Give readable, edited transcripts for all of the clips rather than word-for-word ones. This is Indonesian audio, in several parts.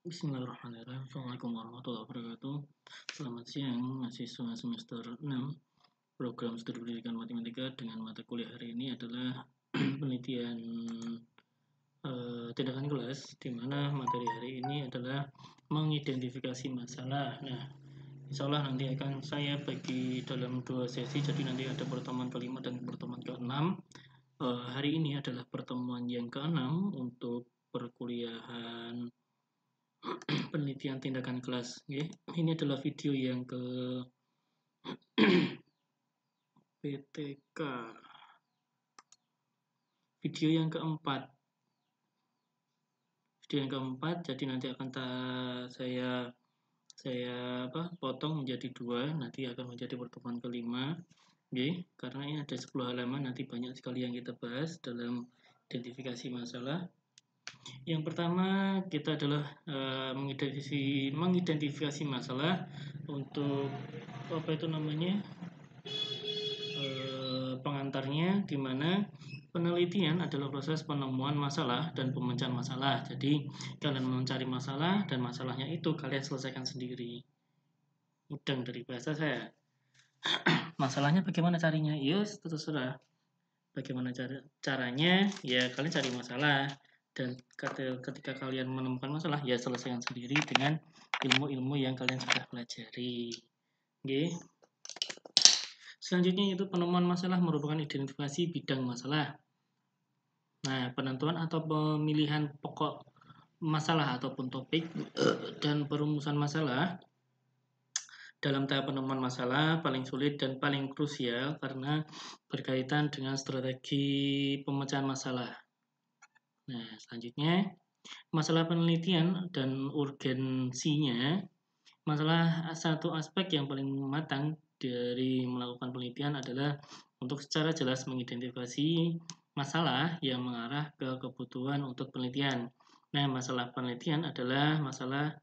Bismillahirrahmanirrahim. Assalamualaikum warahmatullahi wabarakatuh. Selamat siang, mahasiswa semester 6 program studi pendidikan matematika. Dengan mata kuliah hari ini adalah penelitian tindakan kelas, di mana materi hari ini adalah mengidentifikasi masalah. Nah, insya Allah nanti akan saya bagi dalam 2 sesi, jadi nanti ada pertemuan kelima dan pertemuan ke-6. Hari ini adalah pertemuan yang ke-6 untuk perkuliahan penelitian tindakan kelas. Okay. Ini adalah video yang ke PTK, video yang keempat. Jadi nanti akan saya potong menjadi 2, nanti akan menjadi pertemuan kelima. Okay. Karena ini ada 10 halaman, nanti banyak sekali yang kita bahas dalam identifikasi masalah. Yang pertama kita adalah mengidentifikasi masalah untuk pengantarnya, di mana penelitian adalah proses penemuan masalah dan pemecahan masalah. Jadi kalian mencari masalah dan masalahnya itu kalian selesaikan sendiri. Mudeng dari bahasa saya. Masalahnya bagaimana carinya? Yes, terserah. Bagaimana caranya? Ya kalian cari masalah. Dan ketika kalian menemukan masalah, ya selesaikan sendiri dengan ilmu-ilmu yang kalian sudah pelajari. Oke. Selanjutnya itu penemuan masalah merupakan identifikasi bidang masalah. Nah, penentuan atau pemilihan pokok masalah ataupun topik dan perumusan masalah dalam tahap penemuan masalah paling sulit dan paling krusial karena berkaitan dengan strategi pemecahan masalah. Nah, selanjutnya masalah penelitian dan urgensinya. Masalah satu aspek yang paling matang dari melakukan penelitian adalah untuk secara jelas mengidentifikasi masalah yang mengarah ke kebutuhan untuk penelitian. Nah, masalah penelitian adalah masalah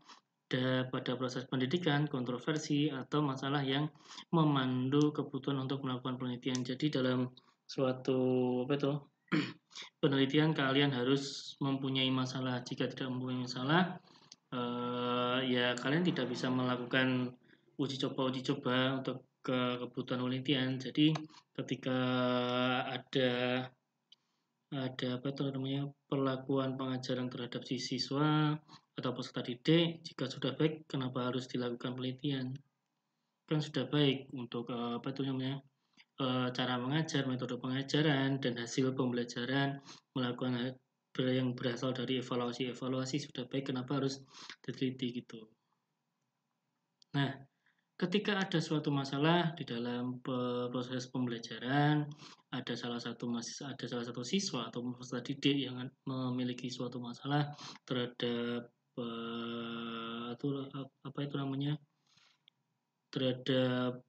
pada proses pendidikan, kontroversi, atau masalah yang memandu kebutuhan untuk melakukan penelitian. Jadi dalam suatu penelitian kalian harus mempunyai masalah. Jika tidak mempunyai masalah, ya kalian tidak bisa melakukan uji coba untuk kebutuhan penelitian. Jadi ketika ada perlakuan pengajaran terhadap si siswa atau peserta didik, jika sudah baik, kenapa harus dilakukan penelitian? Kan sudah baik untuk cara mengajar, metode pengajaran, dan hasil pembelajaran, melakukan yang berasal dari evaluasi sudah baik, kenapa harus diteliti gitu. Nah, ketika ada suatu masalah di dalam proses pembelajaran, ada salah satu siswa atau peserta didik yang memiliki suatu masalah terhadap terhadap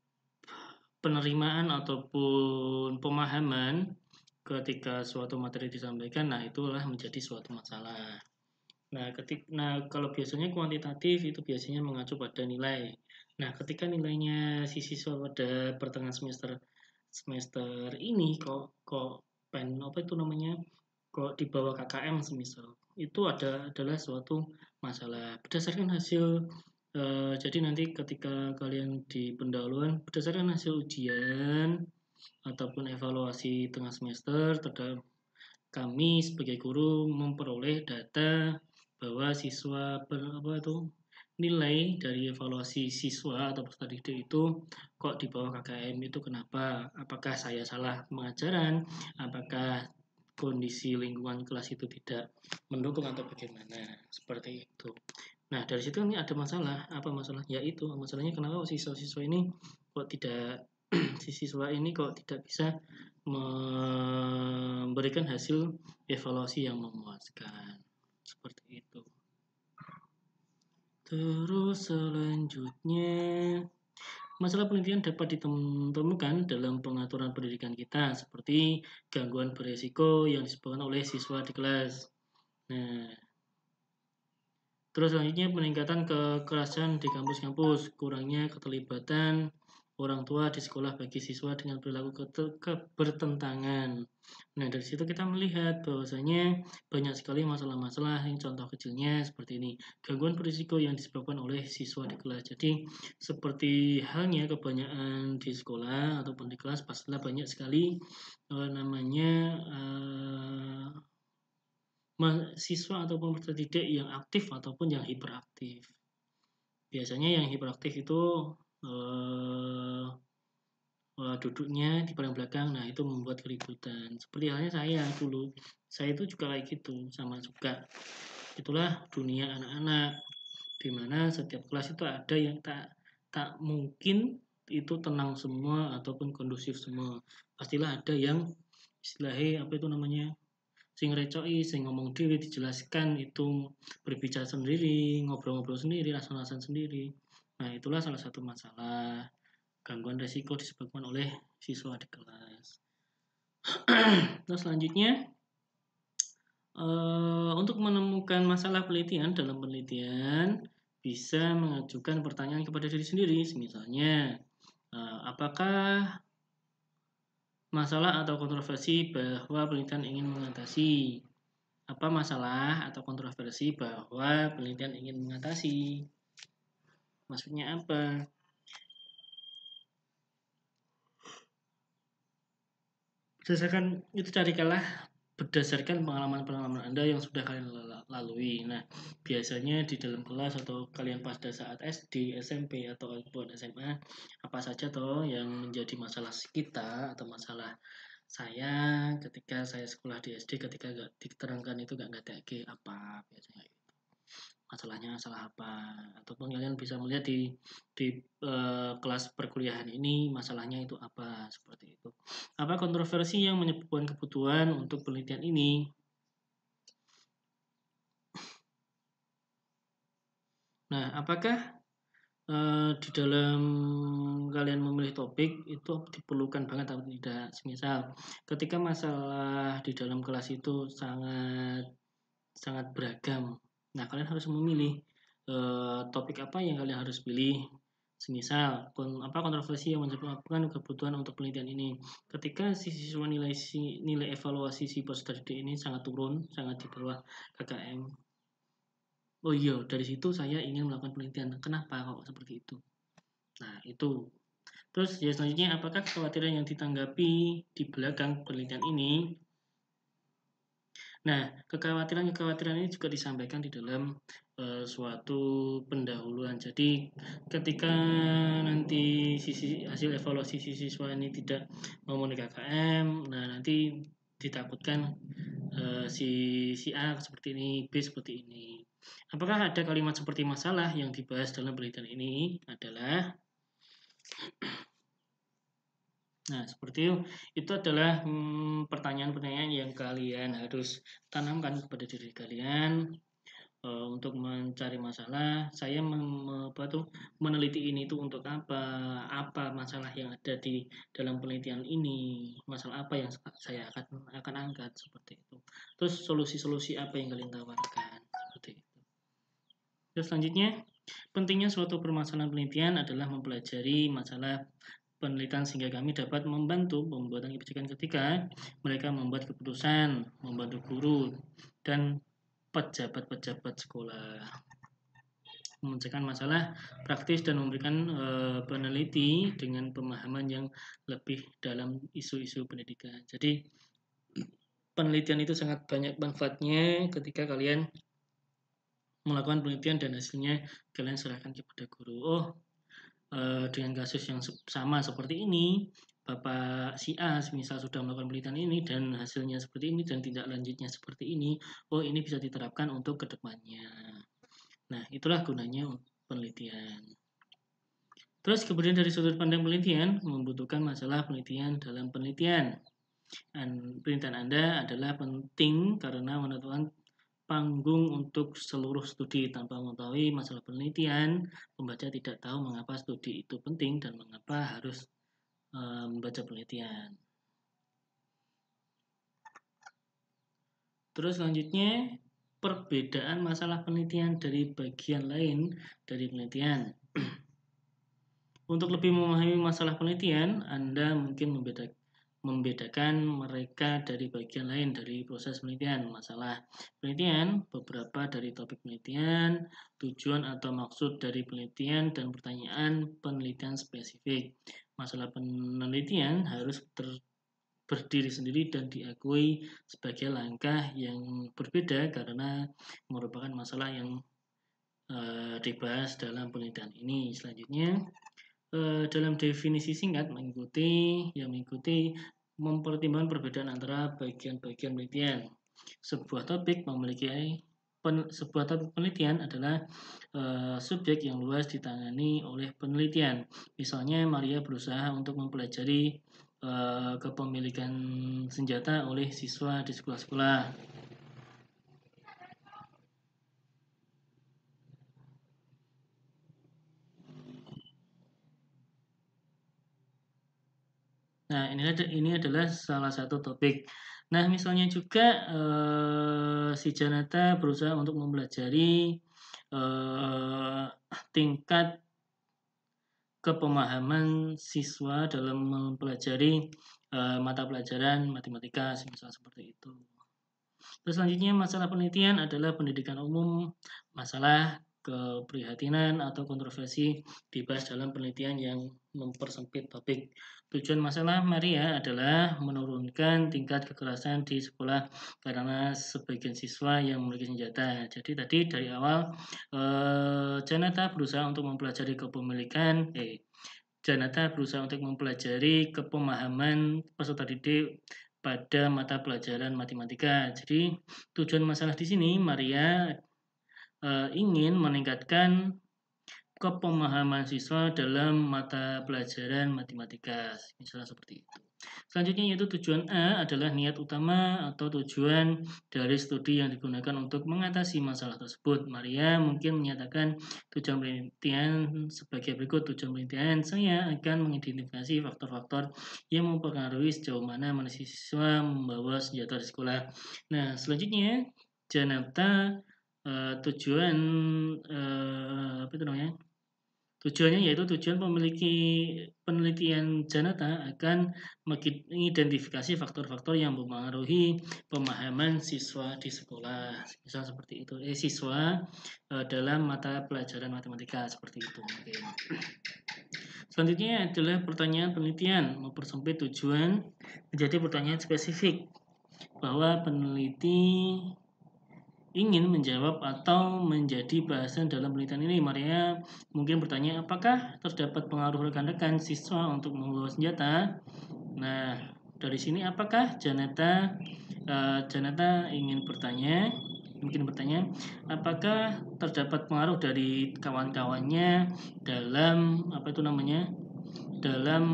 penerimaan ataupun pemahaman ketika suatu materi disampaikan, nah itulah menjadi suatu masalah. Nah, kalau biasanya kuantitatif itu biasanya mengacu pada nilai. Nah, ketika nilainya si siswa pada pertengahan semester ini kok di bawah KKM semisal, itu adalah suatu masalah. Berdasarkan hasil jadi nanti ketika kalian di pendahuluan berdasarkan hasil ujian ataupun evaluasi tengah semester, kami sebagai guru memperoleh data bahwa siswa nilai dari evaluasi siswa atau peserta didik itu kok di bawah KKM, itu kenapa? Apakah saya salah pengajaran? Apakah kondisi lingkungan kelas itu tidak mendukung atau bagaimana? Seperti itu. Nah, dari situ ini ada masalah. Apa masalah? Yaitu masalahnya kenapa siswa-siswa ini kok tidak si siswa ini kok tidak bisa memberikan hasil evaluasi yang memuaskan. Seperti itu. Terus selanjutnya, masalah penelitian dapat ditemukan dalam pengaturan pendidikan kita, seperti gangguan beresiko yang disebabkan oleh siswa di kelas. Nah, terus selanjutnya peningkatan kekerasan di kampus-kampus, kurangnya keterlibatan orang tua di sekolah bagi siswa dengan perilaku bertentangan. Nah, dari situ kita melihat bahwasanya banyak sekali masalah-masalah yang contoh kecilnya seperti ini. Gangguan berisiko yang disebabkan oleh siswa di kelas. Jadi, seperti halnya kebanyakan di sekolah ataupun di kelas, pastilah banyak sekali namanya mahasiswa ataupun peserta didik yang aktif ataupun yang hiperaktif. Biasanya yang hiperaktif itu duduknya di paling belakang, nah itu membuat keributan. Seperti halnya saya dulu, saya itu juga kayak gitu, sama juga. Itulah dunia anak-anak, di mana setiap kelas itu ada yang tak mungkin itu tenang semua ataupun kondusif semua. Pastilah ada yang istilahnya apa itu namanya, sing recoki, sing ngomong diri, dijelaskan itu berbicara sendiri, ngobrol-ngobrol sendiri, alasan-alasan sendiri. Nah, itulah salah satu masalah gangguan resiko disebabkan oleh siswa di kelas. Terus selanjutnya, untuk menemukan masalah penelitian dalam penelitian bisa mengajukan pertanyaan kepada diri sendiri, misalnya apakah masalah atau kontroversi bahwa penelitian ingin mengatasi? Apa masalah atau kontroversi bahwa penelitian ingin mengatasi? Maksudnya apa? Berdasarkan itu carikanlah berdasarkan pengalaman-pengalaman Anda yang sudah kalian lalui. Nah, biasanya di dalam kelas atau kalian pada saat SD, SMP atau SMA, apa saja toh yang menjadi masalah kita atau masalah saya ketika saya sekolah di SD, ketika gak diterangkan itu gak ngerti apa biasanya itu. Masalahnya masalah apa, ataupun kalian bisa melihat di kelas perkuliahan ini masalahnya itu apa, seperti itu. Apa kontroversi yang menyebabkan kebutuhan untuk penelitian ini? Nah, apakah di dalam kalian memilih topik itu diperlukan banget atau tidak? Misal, ketika masalah di dalam kelas itu sangat sangat beragam. Nah, kalian harus memilih topik apa yang kalian harus pilih. Semisal, kontroversi yang menyebabkan kebutuhan untuk penelitian ini. Ketika si siswa nilai evaluasi si peserta didik ini sangat turun, sangat di bawah KKM. Oh iya, dari situ saya ingin melakukan penelitian. Kenapa kok seperti itu? Nah, itu. Terus ya selanjutnya, apakah kekhawatiran yang ditanggapi di belakang penelitian ini? Nah, kekhawatiran-kekhawatiran ini juga disampaikan di dalam suatu pendahuluan. Jadi, ketika nanti hasil evaluasi siswa ini tidak memenuhi KKM, nah nanti ditakutkan si A seperti ini, B seperti ini. Apakah ada kalimat seperti masalah yang dibahas dalam penelitian ini adalah Nah, seperti itu adalah pertanyaan-pertanyaan yang kalian harus tanamkan kepada diri kalian untuk mencari masalah. Saya meneliti ini itu untuk apa? Apa masalah yang ada di dalam penelitian ini? Masalah apa yang saya akan angkat seperti itu. Terus solusi-solusi apa yang kalian tawarkan seperti itu. Terus selanjutnya, pentingnya suatu permasalahan penelitian adalah mempelajari masalah penelitian sehingga kami dapat membantu pembuatan kebijakan ketika mereka membuat keputusan, membantu guru, dan pejabat-pejabat sekolah. Memecahkan masalah praktis dan memberikan peneliti dengan pemahaman yang lebih dalam isu-isu pendidikan. Jadi penelitian itu sangat banyak manfaatnya ketika kalian melakukan penelitian dan hasilnya kalian serahkan kepada guru. Oh, dengan kasus yang sama seperti ini, Bapak si A misal sudah melakukan penelitian ini dan hasilnya seperti ini dan tindak lanjutnya seperti ini, oh ini bisa diterapkan untuk kedepannya. Nah, itulah gunanya penelitian. Terus kemudian dari sudut pandang penelitian, membutuhkan masalah penelitian dalam penelitian. Penelitian Anda adalah penting karena menentukan panggung untuk seluruh studi. Tanpa mengetahui masalah penelitian, pembaca tidak tahu mengapa studi itu penting dan mengapa harus membaca penelitian. Terus selanjutnya, perbedaan masalah penelitian dari bagian lain dari penelitian. Untuk lebih memahami masalah penelitian, Anda mungkin membedakan mereka dari bagian lain dari proses penelitian. Masalah penelitian, beberapa dari topik penelitian, tujuan atau maksud dari penelitian, dan pertanyaan penelitian spesifik. Masalah penelitian harus berdiri sendiri dan diakui sebagai langkah yang berbeda karena merupakan masalah yang dibahas dalam penelitian ini. Selanjutnya, dalam definisi singkat mengikuti mempertimbangkan perbedaan antara bagian-bagian penelitian. Sebuah topik penelitian adalah subjek yang luas ditangani oleh penelitian. Misalnya Maria berusaha untuk mempelajari kepemilikan senjata oleh siswa di sekolah-sekolah. Nah, ini adalah salah satu topik. Nah, misalnya juga si Janata berusaha untuk mempelajari tingkat kepemahaman siswa dalam mempelajari mata pelajaran matematika, misal seperti itu. Terus selanjutnya masalah penelitian adalah pendidikan umum, masalah keprihatinan atau kontroversi dibahas dalam penelitian yang mempersempit topik. Tujuan masalah Maria adalah menurunkan tingkat kekerasan di sekolah karena sebagian siswa yang memiliki senjata. Jadi tadi dari awal Janata berusaha untuk mempelajari Janata berusaha untuk mempelajari kepemahaman peserta didik pada mata pelajaran matematika. Jadi tujuan masalah di sini Maria ingin meningkatkan kepemahaman siswa dalam mata pelajaran matematika, misalnya seperti itu. Selanjutnya yaitu tujuan A adalah niat utama atau tujuan dari studi yang digunakan untuk mengatasi masalah tersebut. Maria mungkin menyatakan tujuan penelitian sebagai berikut. Tujuan penelitian, saya akan mengidentifikasi faktor-faktor yang mempengaruhi sejauh mana mahasiswa membawa senjata di sekolah. Nah, selanjutnya Janata tujuan apa itu namanya? Tujuannya yaitu tujuan penelitian Janata akan mengidentifikasi faktor-faktor yang mempengaruhi pemahaman siswa di sekolah, misal seperti itu. Siswa dalam mata pelajaran matematika seperti itu. Oke. Selanjutnya adalah pertanyaan penelitian, mempersempit tujuan menjadi pertanyaan spesifik bahwa peneliti ingin menjawab atau menjadi bahasan dalam penelitian ini. Maria mungkin bertanya, apakah terdapat pengaruh rekan-rekan siswa untuk membawa senjata? Nah, dari sini apakah Janata mungkin bertanya, apakah terdapat pengaruh dari kawan-kawannya dalam dalam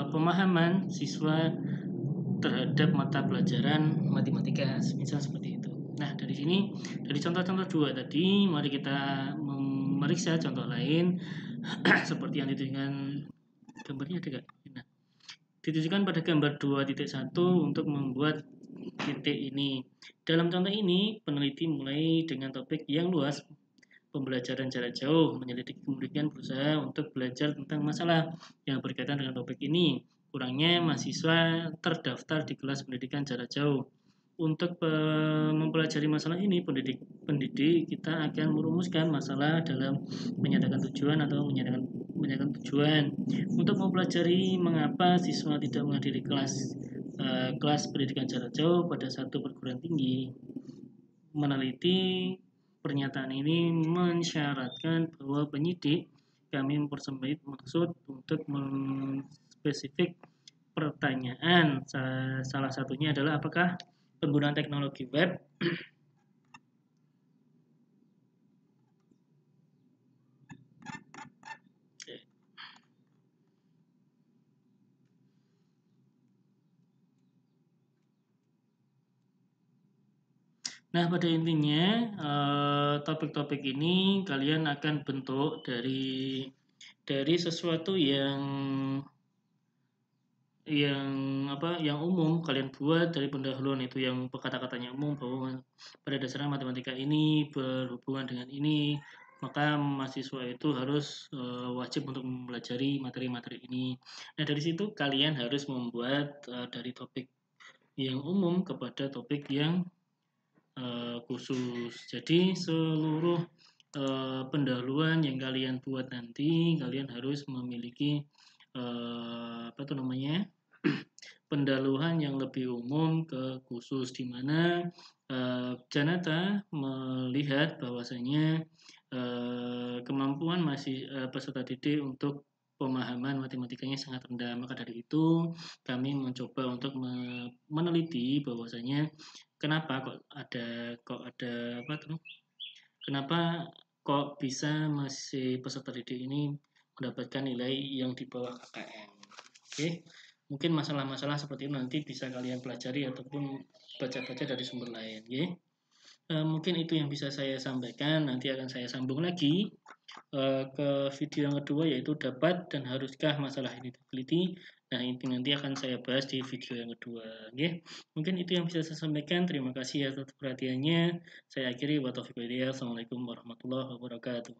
pemahaman siswa terhadap mata pelajaran matematika, misal seperti itu. Nah, dari sini, dari contoh-contoh dua tadi, mari kita memeriksa contoh lain seperti yang ditunjukkan gambarnya ada nggak? Nah, ditujukan pada gambar 2.1 untuk membuat titik ini. Dalam contoh ini, peneliti mulai dengan topik yang luas, pembelajaran jarak jauh, menyelidiki kemudian berusaha untuk belajar tentang masalah yang berkaitan dengan topik ini. Kurangnya mahasiswa terdaftar di kelas pendidikan jarak jauh. Untuk mempelajari masalah ini, pendidik kita akan merumuskan masalah dalam menyatakan tujuan atau menyatakan tujuan. Untuk mempelajari mengapa siswa tidak menghadiri kelas pendidikan jarak jauh pada satu perguruan tinggi, meneliti pernyataan ini mensyaratkan bahwa penyidik kami mempersempit maksud untuk menspesifik pertanyaan. Salah satunya adalah apakah penggunaan teknologi web Nah, pada intinya topik-topik ini kalian akan bentuk dari sesuatu yang umum kalian buat dari pendahuluan itu yang kata-katanya umum bahwa pada dasarnya matematika ini berhubungan dengan ini, maka mahasiswa itu harus wajib untuk mempelajari materi-materi ini. Nah, dari situ kalian harus membuat dari topik yang umum kepada topik yang khusus. Jadi seluruh pendahuluan yang kalian buat nanti, kalian harus memiliki apa tuh namanya, pendahuluan yang lebih umum ke khusus, di mana Janata melihat bahwasanya kemampuan peserta didik untuk pemahaman matematikanya sangat rendah. Maka dari itu kami mencoba untuk meneliti bahwasanya kenapa kok ada apa tuh? Kenapa kok bisa masih peserta didik ini mendapatkan nilai yang di bawah KKM? Oke, mungkin masalah-masalah seperti itu nanti bisa kalian pelajari ataupun baca-baca dari sumber lain. Oke. Mungkin itu yang bisa saya sampaikan. Nanti akan saya sambung lagi ke video yang kedua, yaitu dapat dan haruskah masalah ini diteliti. Nah, ini nanti akan saya bahas di video yang kedua. Oke, mungkin itu yang bisa saya sampaikan. Terima kasih atas perhatiannya. Saya akhiri. Wa taufiq wal hidayah. Assalamualaikum warahmatullahi wabarakatuh.